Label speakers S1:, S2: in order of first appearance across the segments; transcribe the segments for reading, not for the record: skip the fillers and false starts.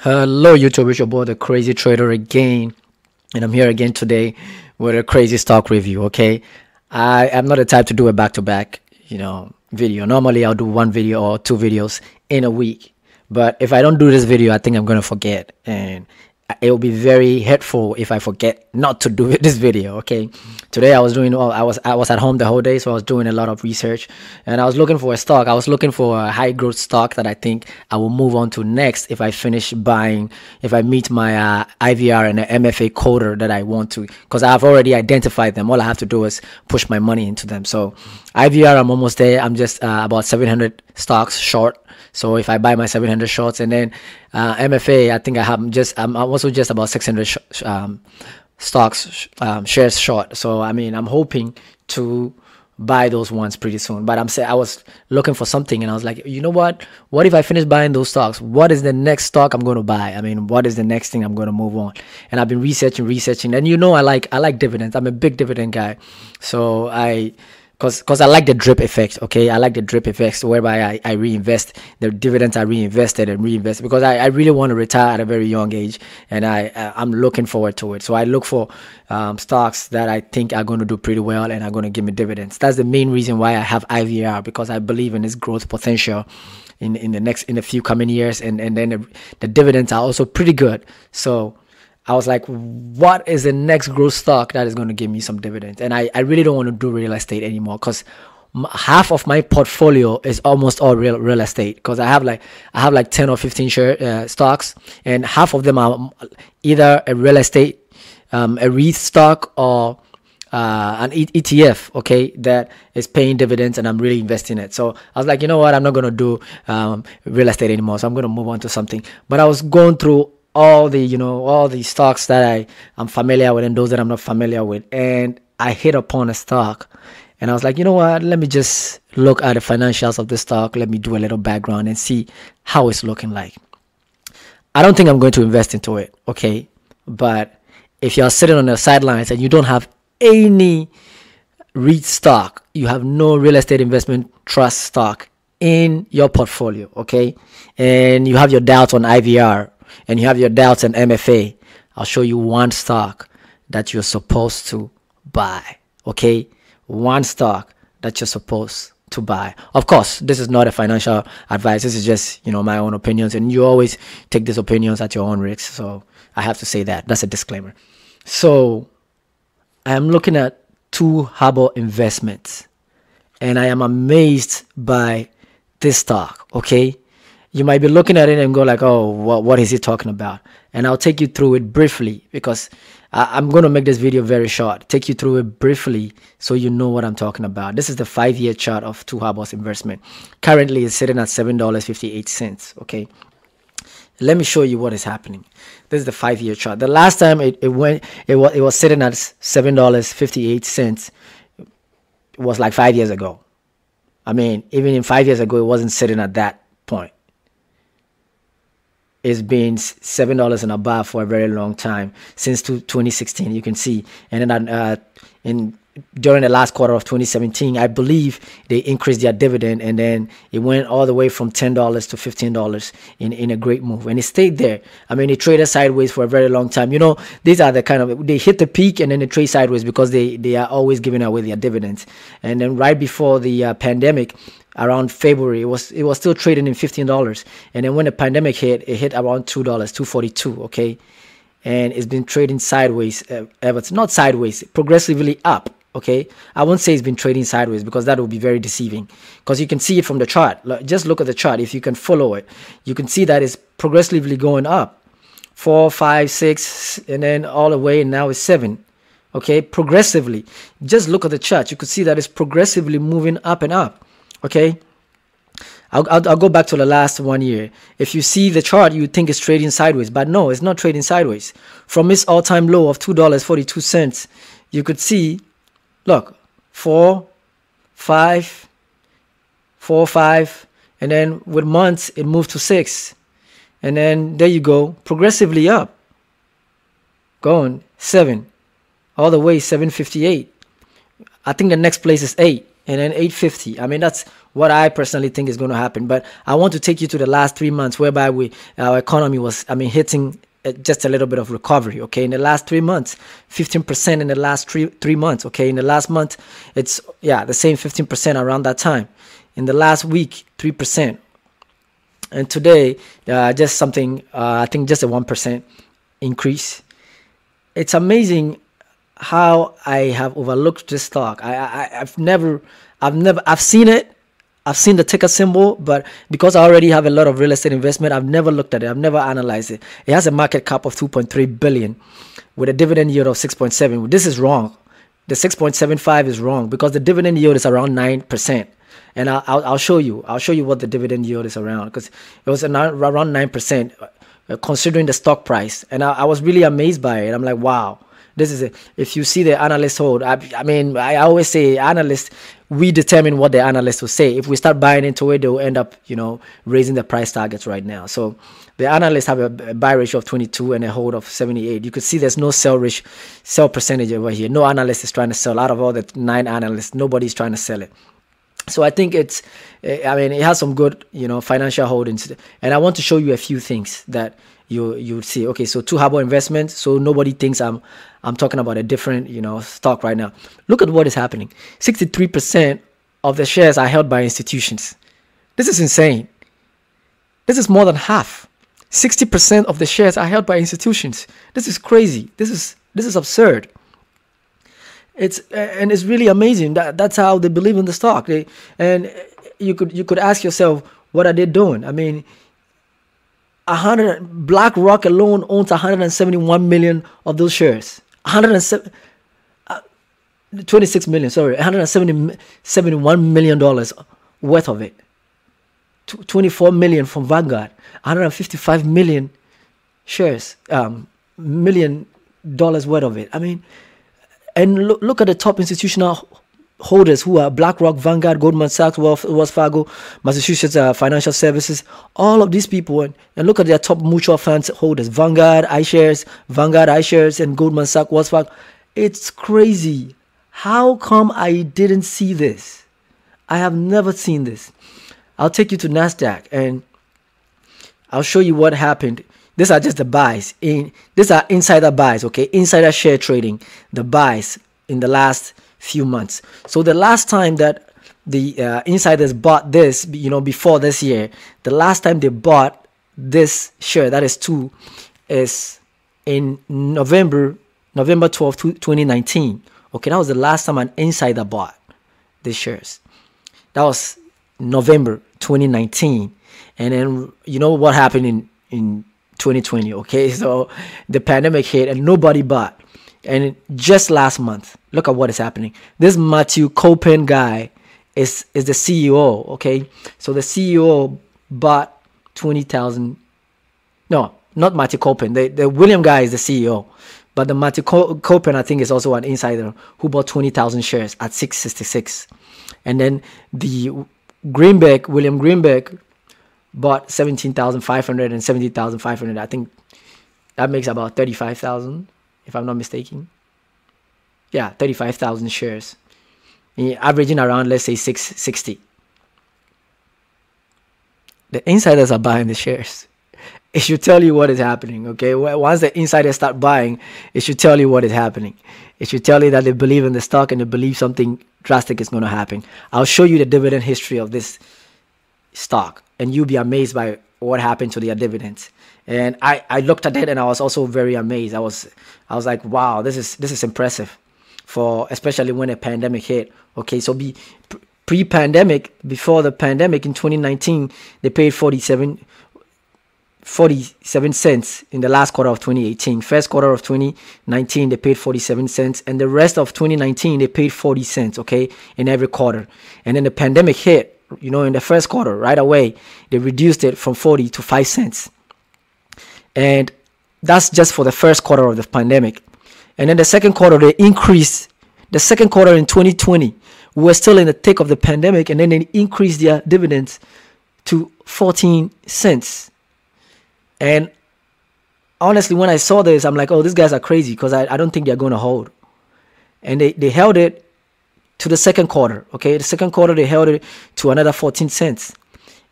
S1: Hello YouTube, it's your boy the Crazy Trader again, and I'm here again today with a crazy stock review. Okay, I am not the type to do a back-to-back, video. Normally I'll do one video or two videos in a week, but if I don't do this video, I think I'm gonna forget, and it will be very hurtful if I forget not to do this video. Okay, today I was doing, well, I was at home the whole day, so I was doing a lot of research, and I was looking for a stock. I was looking for a high growth stock that I think I will move on to next if I finish buying, if I meet my IVR and the MFA quota that I want to, because I've already identified them. All I have to do is push my money into them. So IVR, I'm almost there. I'm just about 700 stocks short. So if I buy my 700 shorts, and then MFA, I think I'm also just about 600 stocks, shares short. So I mean, I'm hoping to buy those ones pretty soon. But I was looking for something, and I was like, you know what if I finish buying those stocks, what is the next stock I'm going to buy? I mean, what is the next thing I'm going to move on? And I've been researching, and I like dividends. I'm a big dividend guy. So because I like the drip effect. Okay, I like the drip effects whereby I reinvest the dividends. I reinvested and reinvest because I really want to retire at a very young age, and I'm looking forward to it. So I look for stocks that I think are going to do pretty well and are going to give me dividends. That's the main reason why I have IVR, because I believe in its growth potential in the few coming years, and then the dividends are also pretty good. So I was like, what is the next growth stock that is going to give me some dividends? And I really don't want to do real estate anymore, because half of my portfolio is almost all real estate, because I have like 10 or 15 stocks, and half of them are either a real estate, a REIT stock, or an ETF, okay, that is paying dividends, and I'm really investing in it. So I was like, you know what, I'm not going to do real estate anymore, so I'm going to move on to something. But I was going through all the stocks that I'm familiar with and those that I'm not familiar with, and I hit upon a stock, and I was like, you know what, let me just look at the financials of this stock, let me do a little background and see how it's looking like. I don't think I'm going to invest into it, okay? But if you're sitting on the sidelines and you don't have any REIT stock, you have no real estate investment trust stock in your portfolio, okay, and you have your doubts on IVR, and you have your doubts on MFA, I'll show you one stock that you're supposed to buy, okay? One stock that you're supposed to buy. Of course, this is not a financial advice. This is just, my own opinions, and you always take these opinions at your own risk. So I have to say that. That's a disclaimer. So I am looking at Two Harbor Investments, and I am amazed by this stock, okay? You might be looking at it and go like, oh, what is he talking about? And I'll take you through it briefly, because I'm going to make this video very short. Take you through it briefly so you know what I'm talking about. This is the 5-year chart of Two Harbors Investment. Currently, it's sitting at $7.58, okay? Let me show you what is happening. This is the 5-year chart. The last time it was sitting at $7.58. It was like 5 years ago. I mean, even in 5 years ago, it wasn't sitting at that point. It's been $7 and above for a very long time, since 2016, you can see. And then during the last quarter of 2017, I believe they increased their dividend, and then it went all the way from $10 to $15 in a great move, and it stayed there. I mean, it traded sideways for a very long time. These are the kind of, they hit the peak and then they trade sideways because they are always giving away their dividends. And then right before the pandemic, around February, it was still trading in $15, and then when the pandemic hit, it hit around $2, $2.42, okay, and it's been trading sideways ever. Not sideways, progressively up, okay. I won't say it's been trading sideways, because that would be very deceiving, because you can see it from the chart. Just look at the chart. If you can follow it, you can see that it's progressively going up, 4, 5, 6, and then all the way, and now it's 7, okay, progressively. Just look at the chart. You could see that it's progressively moving up and up. Okay, I'll go back to the last 1 year. If you see the chart, you think it's trading sideways, but no, it's not trading sideways. From its all-time low of $2.42, you could see, look, 4, 5, 4, 5, and then with months it moved to 6, and then there you go, progressively up, going 7, all the way 7.58. I think the next place is 8. and then 850. I mean, that's what I personally think is going to happen. But I want to take you to the last 3 months, whereby our economy was, I mean, hitting just a little bit of recovery. Okay, in the last 3 months, 15% in the last three months. Okay, in the last month, it's the same 15% around that time. In the last week, 3%, and today, just something. I think just a 1% increase. It's amazing how I have overlooked this stock. I've seen it. I've seen the ticker symbol, but because I already have a lot of real estate investment, I've never looked at it. I've never analyzed it. It has a market cap of 2.3 billion with a dividend yield of 6.7. This is wrong. The 6.75 is wrong because the dividend yield is around 9%. And I'll show you. I'll show you what the dividend yield is around, because it was around 9%, considering the stock price. And I was really amazed by it. I'm like, wow. This is it. If you see the analyst hold, I mean, I always say analysts, we determine what the analysts will say. If we start buying into it, they'll end up, raising the price targets right now. So the analysts have a buy ratio of 22 and a hold of 78. You could see there's no sell percentage over here. No analyst is trying to sell. Out of all the 9 analysts, nobody's trying to sell it. So I think it has some good, financial holdings. And I want to show you a few things that you see. Okay, so 2 Harbor Investments. So nobody thinks I'm talking about a different, stock right now. Look at what is happening. 63% of the shares are held by institutions. This is insane. This is more than half. 60% of the shares are held by institutions. This is crazy. This is absurd. It's really amazing. That's how they believe in the stock. And you could ask yourself, what are they doing? I mean, BlackRock alone owns 171 million of those shares. 171 million dollars worth of it. 24 million from Vanguard. 155 million shares. $1 million worth of it. I mean, and look at the top institutional holders who are BlackRock, Vanguard, Goldman Sachs, Wells Fargo, Massachusetts Financial Services, all of these people, and look at their top mutual funds holders, Vanguard iShares, and Goldman Sachs, Wells Fargo. It's crazy. How come I didn't see this? I have never seen this. I'll take you to NASDAQ and I'll show you what happened. These are just the buys. These are insider buys, okay? Insider share trading, the buys in the last few months. So the last time that the insiders bought this, before this year, the last time they bought this share, that is 2, is in November 12, 2019. Okay, that was the last time an insider bought these shares. That was November 2019. And then what happened in 2020, okay? So the pandemic hit and nobody bought. And just last month, look at what is happening. This Matthew Copen guy is the CEO, okay? So the CEO bought 20,000. No, not Matthew Copen. The William guy is the CEO. But the Matthew Copen, I think, is also an insider who bought 20,000 shares at $6.66. And then the William Greenberg, bought 17,500 and 70,500. I think that makes about 35,000, if I'm not mistaken. Yeah, 35,000 shares, averaging around, let's say, 660. The insiders are buying the shares. It should tell you what is happening, okay? Once the insiders start buying, it should tell you what is happening. It should tell you that they believe in the stock and they believe something drastic is going to happen. I'll show you the dividend history of this stock, and you'll be amazed by what happened to their dividends. And I looked at it and I was also very amazed. I was like, wow, this is impressive, especially when a pandemic hit. Okay, so pre-pandemic, before the pandemic in 2019, they paid 47 cents in the last quarter of 2018. First quarter of 2019, they paid 47 cents, and the rest of 2019 they paid 40 cents, okay, in every quarter. And then the pandemic hit, in the first quarter, right away, they reduced it from 40 to 5 cents. And that's just for the first quarter of the pandemic. And then the second quarter, they increased. The second quarter in 2020, we were still in the thick of the pandemic, and then they increased their dividends to 14 cents. And honestly, when I saw this, I'm like, oh, these guys are crazy, because I don't think they're going to hold. And they held it to the second quarter. Okay, the second quarter they held it to another 14 cents,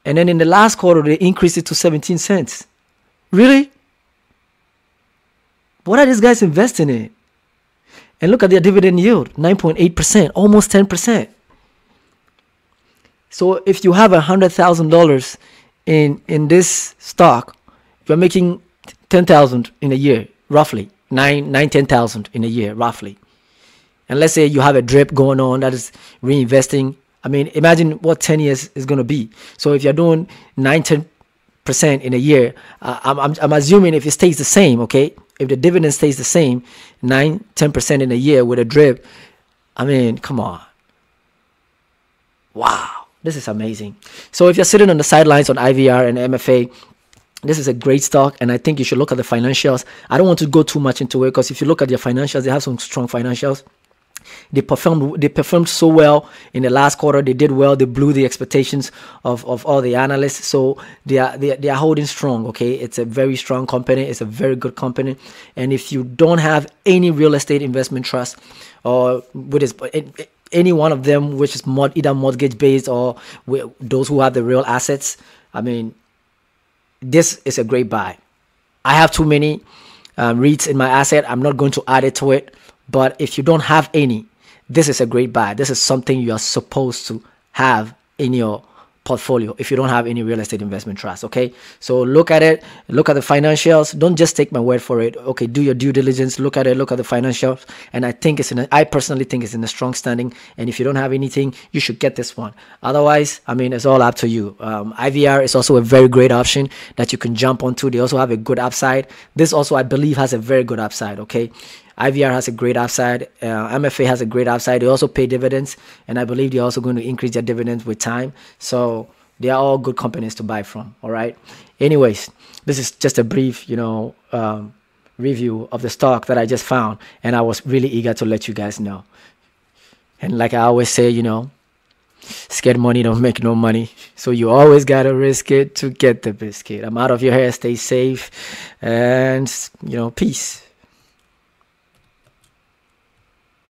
S1: and then in the last quarter they increased it to 17 cents. Really? What are these guys investing in? And look at their dividend yield, 9.8%, almost 10%. So if you have $100,000 in this stock, you're making 10,000 in a year, roughly 10,000 in a year, roughly. And let's say you have a drip going on that is reinvesting. I mean, imagine what 10 years is going to be. So if you're doing 10% in a year, I'm assuming if it stays the same, okay, if the dividend stays the same, 10% in a year with a drip, I mean, come on. Wow, this is amazing. So if you're sitting on the sidelines on IVR and MFA, this is a great stock, and I think you should look at the financials. I don't want to go too much into it because if you look at their financials, they have some strong financials. They performed so well in the last quarter. They did well. They blew the expectations of all the analysts. So they are holding strong. Okay, it's a very strong company. It's a very good company. And if you don't have any real estate investment trust, or any one of them which is either mortgage based or those who have the real assets, I mean, this is a great buy. I have too many REITs in my asset. I'm not going to add it to it. But if you don't have any, this is a great buy. This is something you are supposed to have in your portfolio if you don't have any real estate investment trust. Okay, so look at it, look at the financials. Don't just take my word for it. Okay, do your due diligence, look at it, look at the financials. And I personally think it's in a strong standing. And if you don't have anything, you should get this one. Otherwise, I mean, it's all up to you. IVR is also a very great option that you can jump onto. They also have a good upside. This also, I believe, has a very good upside. Okay, IVR has a great upside. MFA has a great upside. They also pay dividends, and I believe they're also going to increase their dividends with time. So they are all good companies to buy from. All right. Anyways, this is just a brief, review of the stock that I just found, and I was really eager to let you guys know. And like I always say, scared money don't make no money. So you always gotta risk it to get the biscuit. I'm out of your hair. Stay safe, and peace.